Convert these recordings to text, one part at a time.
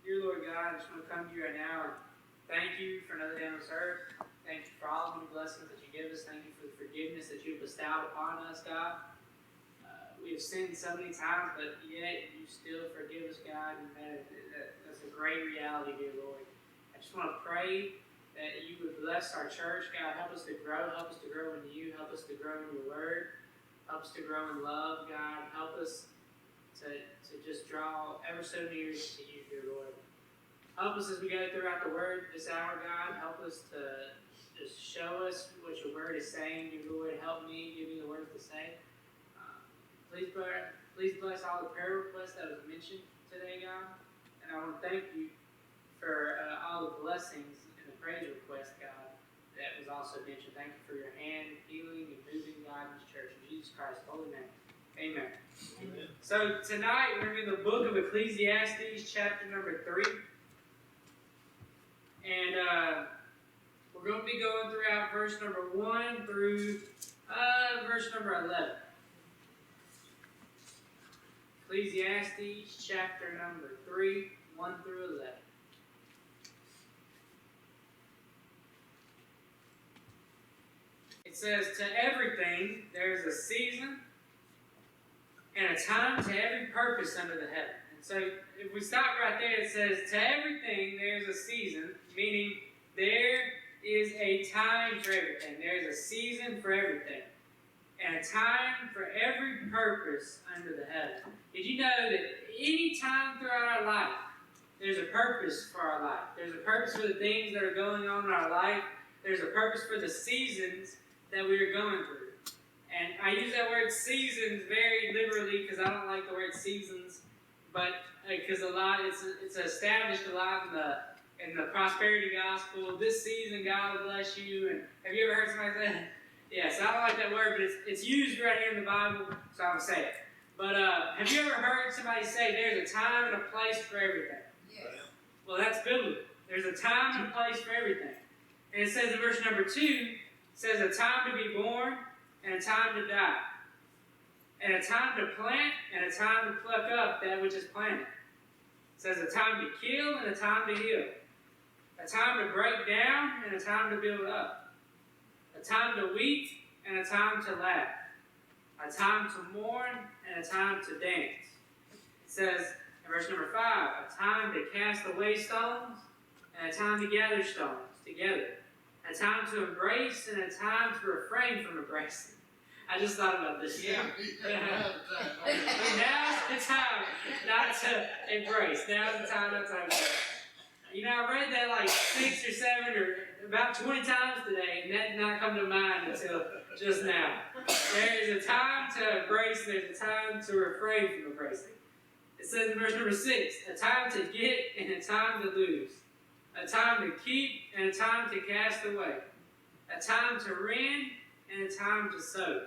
Dear Lord God, I just want to come to you right now and thank you for another day on this earth. Thank you for all of the blessings that you give us. Thank you for the forgiveness that you have bestowed upon us, God. We have sinned so many times, but yet you still forgive us, God, and that's a great reality, dear Lord. I just want to pray that you would bless our church, God. Help us to grow. Help us to grow in you. Help us to grow in your word. Help us to grow in love, God. Help us to just draw ever so near to you, dear Lord. Help us as we go throughout the word this hour, God. Help us to just show us what your word is saying, dear Lord. Help me, give me the words to say. Please bless all the prayer requests that was mentioned today, God. And I want to thank you for all the blessings and the praise request, God, that was also mentioned. Thank you for your hand healing and moving, God, in this church. In Jesus Christ's holy name. Amen. Amen. So tonight we're in the book of Ecclesiastes, chapter number 3. And we're going to be going throughout verse number 1 through verse number 11. Ecclesiastes, chapter number 3, 1 through 11. It says, "To everything there is a season and a time to every purpose under the heaven." And so if we stop right there, it says, to everything there's a season, meaning there is a time for everything. There's a season for everything. And a time for every purpose under the heaven. Did you know that any time throughout our life, there's a purpose for our life? There's a purpose for the things that are going on in our life. There's a purpose for the seasons that we are going through. And I use that word seasons very liberally because I don't like the word seasons, but because it's established a lot in the prosperity gospel. This season, God will bless you. And have you ever heard somebody say that? Yes, I don't like that word, but it's used right here in the Bible, so I'm going to say it. But have you ever heard somebody say there's a time and a place for everything? Yes. Well, that's biblical. There's a time and a place for everything. And it says in verse number 2, it says a time to be born and a time to die. And a time to plant and a time to pluck up that which is planted. It says a time to kill and a time to heal. A time to break down and a time to build up. A time to weep and a time to laugh. A time to mourn and a time to dance. It says in verse number 5, a time to cast away stones and a time to gather stones together. A time to embrace and a time to refrain from embracing. I just thought about this. Yeah. Now's the time not to embrace. Now's the time not to embrace. You know, I read that like 6 or 7 or about 20 times today, and that did not come to mind until just now. There is a time to embrace, and there's a time to refrain from embracing. It says in verse number 6, a time to get and a time to lose. A time to keep and a time to cast away. A time to rend and a time to sow.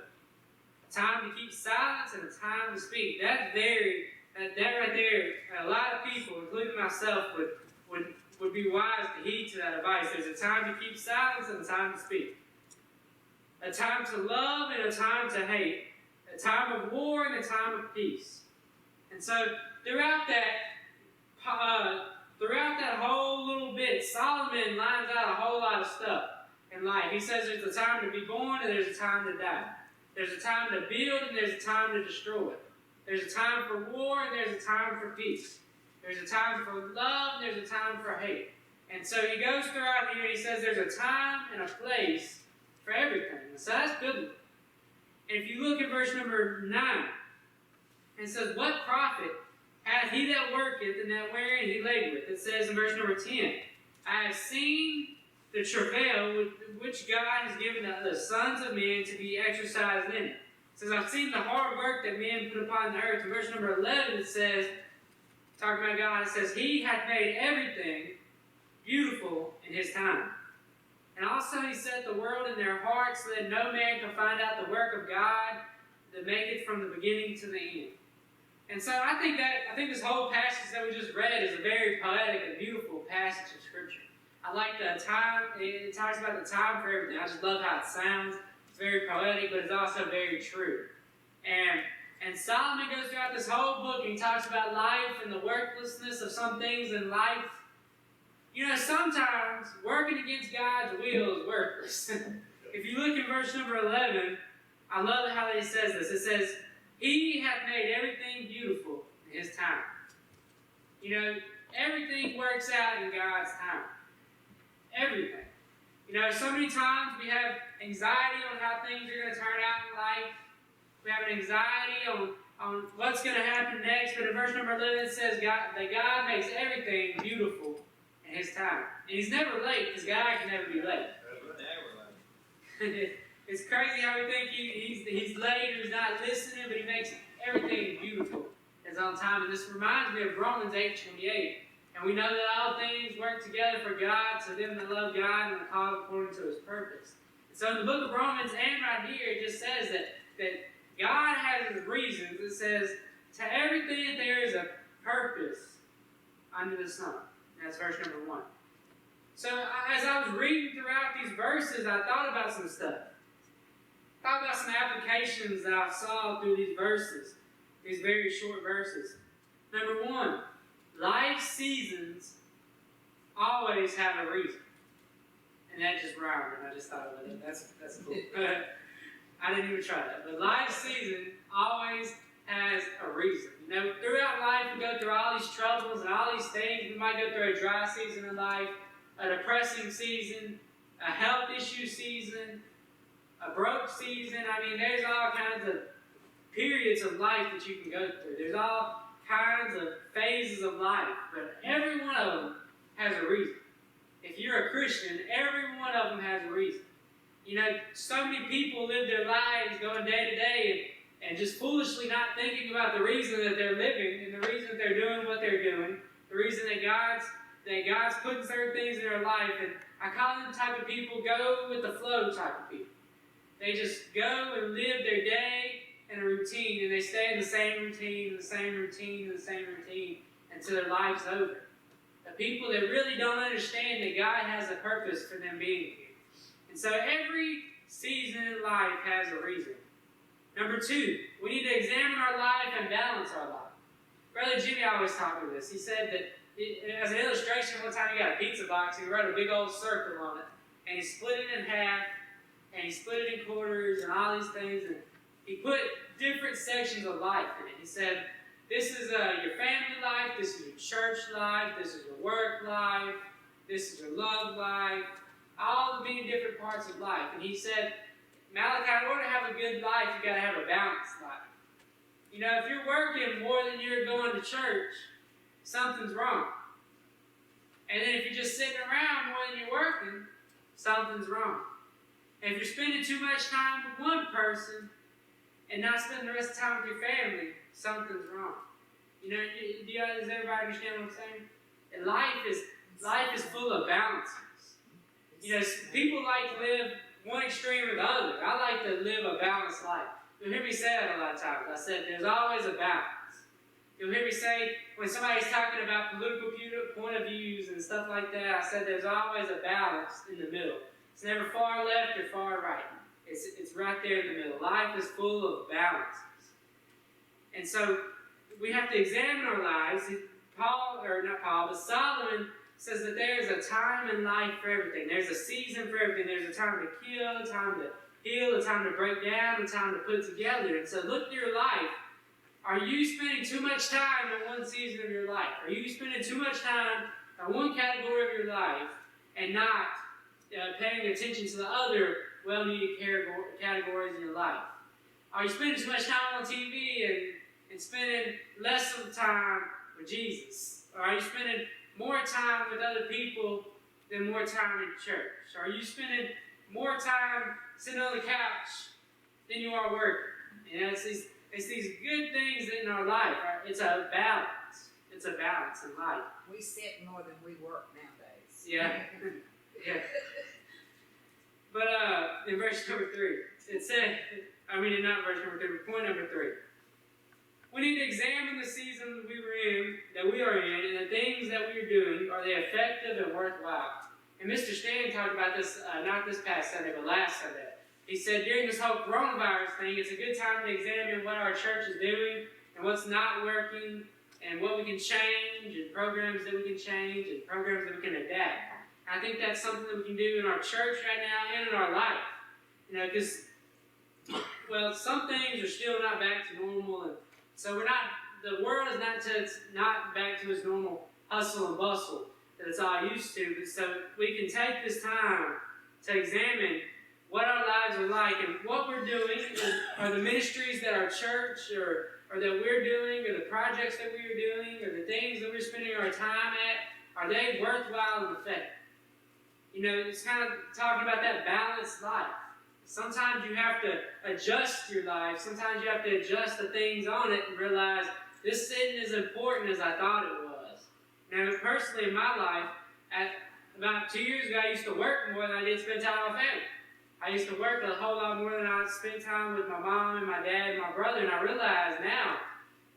A time to keep silence and a time to speak. That right there, a lot of people, including myself, would be wise to heed to that advice. There's a time to keep silence and a time to speak. A time to love and a time to hate. A time of war and a time of peace. And so throughout that whole little bit, Solomon lines out a whole lot of stuff in life. He says there's a time to be born and there's a time to die. There's a time to build and there's a time to destroy. There's a time for war and there's a time for peace. There's a time for love and there's a time for hate. And so he goes throughout here and he says there's a time and a place for everything. And so that's biblical. And if you look at verse number 9, it says, what profit hath he that worketh and that wherein he laboureth? It says in verse number 10, I have seen the travail which God has given the sons of men to be exercised in it. It says, I've seen the hard work that men put upon the earth. In verse number 11 it says, talking about God, it says, he hath made everything beautiful in his time. And also he set the world in their hearts so that no man can find out the work of God that maketh from the beginning to the end. And so I think this whole passage that we just read is a very poetic and beautiful passage of Scripture. I like the time, it talks about the time for everything. I just love how it sounds. It's very poetic, but it's also very true. And And Solomon goes throughout this whole book and he talks about life and the worthlessness of some things in life. You know, sometimes working against God's will is worthless. If you look in verse number 11, I love how he says this. It says, He hath made everything beautiful in His time. You know, everything works out in God's time. Everything. You know, so many times we have anxiety on how things are going to turn out in life. We have an anxiety on what's going to happen next. But in verse number 11 it says that God makes everything beautiful in His time. And He's never late, because God can never be late. It's crazy how we think he's late or He's not listening, but He makes everything beautiful. It's on time. And this reminds me of Romans 8:28. And we know that all things work together for God, to them that love God and are called according to His purpose. And so in the book of Romans, and right here, it just says that God has His reasons. It says, to everything there is a purpose under the sun. That's verse number 1. So as I was reading throughout these verses, I thought about some stuff. I thought about some applications that I saw through these verses, these very short verses. Number 1, life seasons always have a reason. And that just rhymed, and I just thought of it. That's cool. I didn't even try that. But life season always has a reason. You know, throughout life we go through all these troubles and all these things. We might go through a dry season in life, a depressing season, a health issue season, a broke season. I mean, there's all kinds of periods of life that you can go through. There's all kinds of phases of life, but every one of them has a reason. If you're a Christian, every one of them has a reason. You know, so many people live their lives going day to day and just foolishly not thinking about the reason that they're living and the reason that they're doing what they're doing, the reason that God's putting certain things in their life. And I call them the type of people go with the flow type of people. They just go and live their day in a routine, and they stay in the same routine, the same routine, the same routine until their life's over. The people that really don't understand that God has a purpose for them being here. And so every season in life has a reason. Number 2, we need to examine our life and balance our life. Brother Jimmy always taught me this. He said that, as an illustration, one time he got a pizza box, he wrote a big old circle on it, and he split it in half, and he split it in quarters, and all these things, and he put different sections of life in it. He said, this is your family life, this is your church life, this is your work life, this is your love life, all the many different parts of life. And he said, Malachi, in order to have a good life, you've got to have a balanced life. You know, if you're working more than you're going to church, something's wrong. And then if you're just sitting around more than you're working, something's wrong. And if you're spending too much time with one person and not spending the rest of the time with your family, something's wrong. You know, does everybody understand what I'm saying? And life is full of balances. You know, people like to live one extreme or the other. I like to live a balanced life. You'll hear me say that a lot of times. I said, there's always a balance. You'll hear me say, when somebody's talking about political point of views and stuff like that, I said there's always a balance in the middle. It's never far left or far right. It's right there in the middle. Life is full of balances. And so we have to examine our lives. Solomon says that there is a time in life for everything. There's a season for everything. There's a time to kill, a time to heal, a time to break down, a time to put together. And so look at your life. Are you spending too much time in one season of your life? Are you spending too much time in one category of your life and not paying attention to the other well-needed categories in your life? Are you spending too much time on TV and spending less of the time with Jesus? Or are you spending more time with other people than more time in church? Are you spending more time sitting on the couch than you are working? You know, it's these good things in our life. Right? It's a balance. It's a balance in life. We sit more than we work nowadays. Yeah. Yeah. But in verse number 3, it said, not verse number 3, but point number 3. We need to examine the season that we are in, and the things that we are doing, are they effective and worthwhile? And Mr. Stan talked about this, not this past Sunday, but last Sunday. he said during this whole coronavirus thing, it's a good time to examine what our church is doing and what's not working and what we can change and programs that we can change and programs that we can adapt. And I think that's something that we can do in our church right now and in our life. Because, well, some things are still not back to normal, and so the world is not back to its normal hustle and bustle that it's all used to. But so we can take this time to examine what our lives are like and what we're doing. Are the ministries that our church or that we're doing, or the projects that we are doing, or the things that we're spending our time at, are they worthwhile and effective? It's kind of talking about that balanced life. Sometimes you have to adjust your life. Sometimes you have to adjust the things on it and realize this isn't as important as I thought it was. Now, personally, in my life, about 2 years ago, I used to work more than I did spend time with family. I used to work a whole lot more than I spent time with my mom and my dad and my brother, and I realize now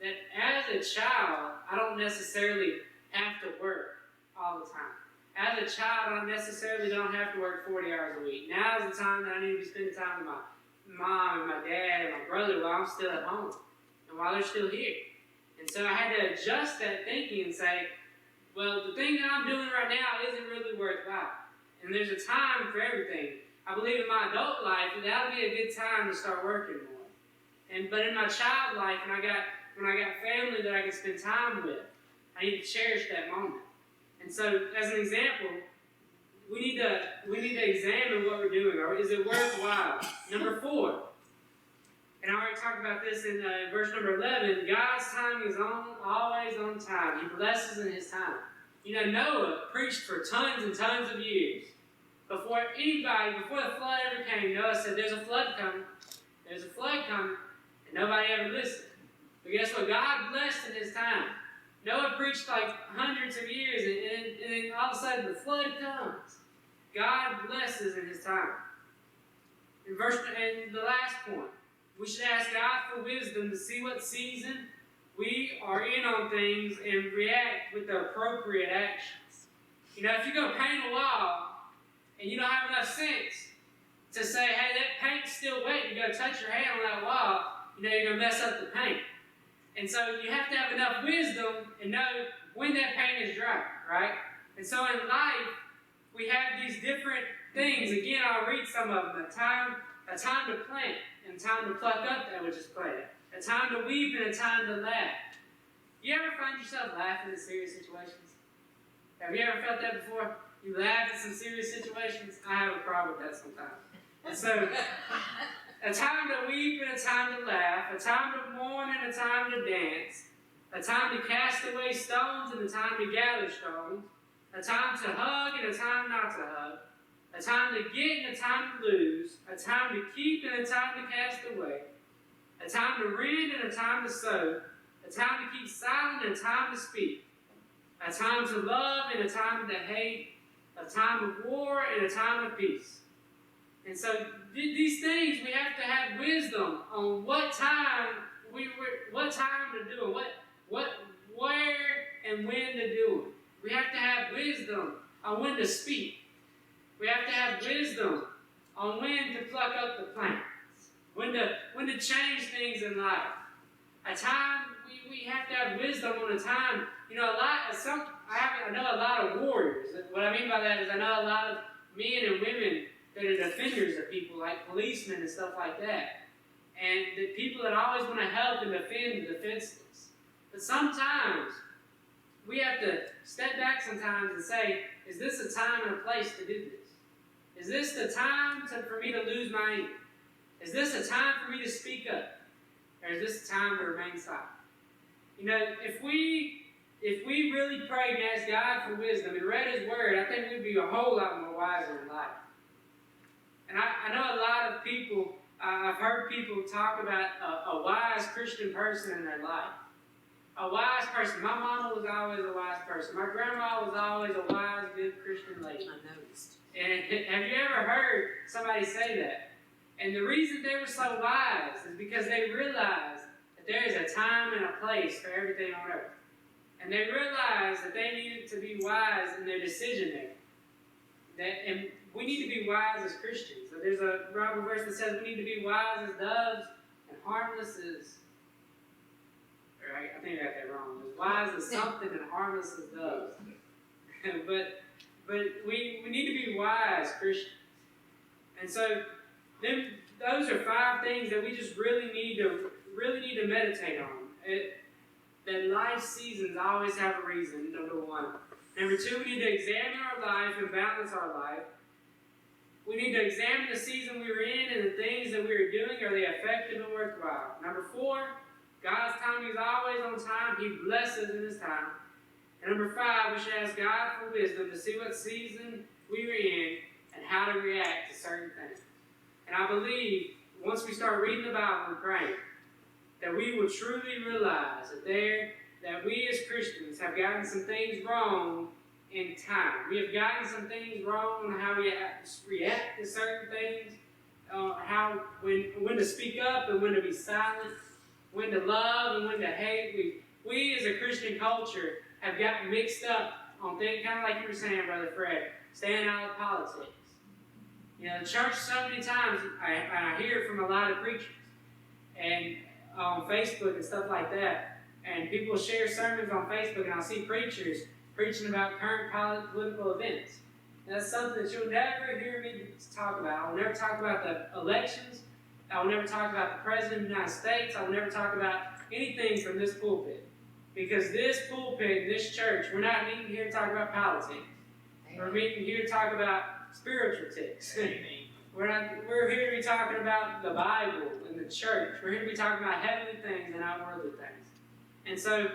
that as a child, I don't necessarily have to work all the time. As a child, I necessarily don't have to work 40 hours a week. Now is the time that I need to be spending time with my mom and my dad and my brother while I'm still at home and while they're still here. And so I had to adjust that thinking and say, well, the thing that I'm doing right now isn't really worthwhile. And there's a time for everything. I believe in my adult life, that'll be a good time to start working more. But in my child life, when I got family that I can spend time with, I need to cherish that moment. And so, as an example, we need to examine what we're doing. Or is it worthwhile? Number 4, and I already talked about this in verse number 11. God's timing is always on time. He blesses in His time. Noah preached for tons and tons of years. Before the flood ever came, Noah said, "There's a flood coming. There's a flood coming," and nobody ever listened. But guess what? God blessed in His time. Noah preached like hundreds of years, and then all of a sudden the flood comes. God blesses in His time. And the last point, we should ask God for wisdom to see what season we are in on things and react with the appropriate actions. If you go paint a wall and you don't have enough sense to say, hey, that paint's still wet, you go touch your hand on that wall, you're going to mess up the paint. And so you have to have enough wisdom and know when that paint is dry, right? And so in life, we have these different things. Again, I'll read some of them. A time to plant and a time to pluck up that which is planted. A time to weep and a time to laugh. You ever find yourself laughing in serious situations? Have you ever felt that before? You laugh at some serious situations? I have a problem with that sometimes. And so, a time to weep and a time to laugh, a time to mourn and a time to dance, a time to cast away stones and a time to gather stones, a time to hug and a time not to hug, a time to get and a time to lose, a time to keep and a time to cast away, a time to rend and a time to sow, a time to keep silent and a time to speak, a time to love and a time to hate, a time of war and a time of peace. And so these things, we have to have wisdom on what time to do it, where and when to do it. We have to have wisdom on when to speak. We have to have wisdom on when to pluck up the plants, when to change things in life. A time we have to have wisdom on a time. I know a lot of warriors. What I mean by that is I know a lot of men and women that are defenders of people, like policemen and stuff like that. And the people that always want to help and defend the defenseless. But sometimes we have to step back sometimes and say, is this a time and a place to do this? Is this the time for me to lose my anger? Is this a time for me to speak up? Or is this a time to remain silent? If we really prayed and asked God for wisdom and read His Word, I think we'd be a whole lot more wiser in life. And I know a lot of people, I've heard people talk about a wise Christian person in their life. A wise person. My mama was always a wise person. My grandma was always a wise, good Christian lady. I noticed. And have you ever heard somebody say that? And the reason they were so wise is because they realized that there is a time and a place for everything on earth. And they realized that they needed to be wise in their decision making. And we need to be wise as Christians. So there's a Bible verse that says we need to be wise as doves and harmless as, right? I think I got that wrong. As wise as something and harmless as doves. but we need to be wise Christians. And so those are 5 things that we just really need to meditate on. That life seasons always have a reason, number 1. Number 2, we need to examine our life and balance our life. We need to examine the season we were in and the things that we are doing. Are they effective and worthwhile? Number 4, God's timing is always on time. He blesses in His time. And number 5, we should ask God for wisdom to see what season we were in and how to react to certain things. And I believe once we start reading the Bible and praying, that we will truly realize that we as Christians have gotten some things wrong in time. We have gotten some things wrong on how we react to certain things, when to speak up and when to be silent, when to love and when to hate. We as a Christian culture have gotten mixed up on things, kind of like you were saying, Brother Fred, staying out of politics. You know, the church, so many times, I hear it from a lot of preachers, and on Facebook and stuff like that, and people share sermons on Facebook, and I'll see preachers preaching about current political events. And that's something that you'll never hear me talk about. I will never talk about the elections. I will never talk about the President of the United States. I will never talk about anything from this pulpit. Because this pulpit, this church, we're not meeting here to talk about politics. We're meeting here to talk about spiritual things. We're here to be talking about the Bible and the church. We're here to be talking about heavenly things and not worldly things. And so,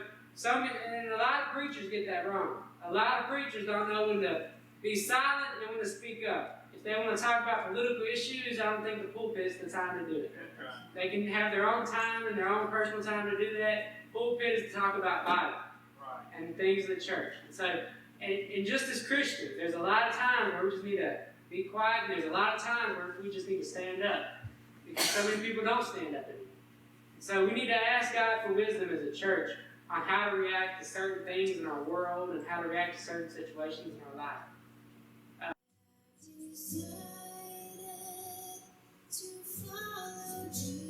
and a lot of preachers get that wrong. A lot of preachers don't know when to be silent and when to speak up. If they want to talk about political issues, I don't think the pulpit is the time to do it. They can have their own time and their own personal time to do that. Pulpit is to talk about Bible and things of the church. And so, and just as Christians, there's a lot of times where we just need to be quiet, and there's a lot of times where we just need to stand up. Because so many people don't stand up anymore. So we need to ask God for wisdom as a church on how to react to certain things in our world and how to react to certain situations in our life. Decided to follow Jesus.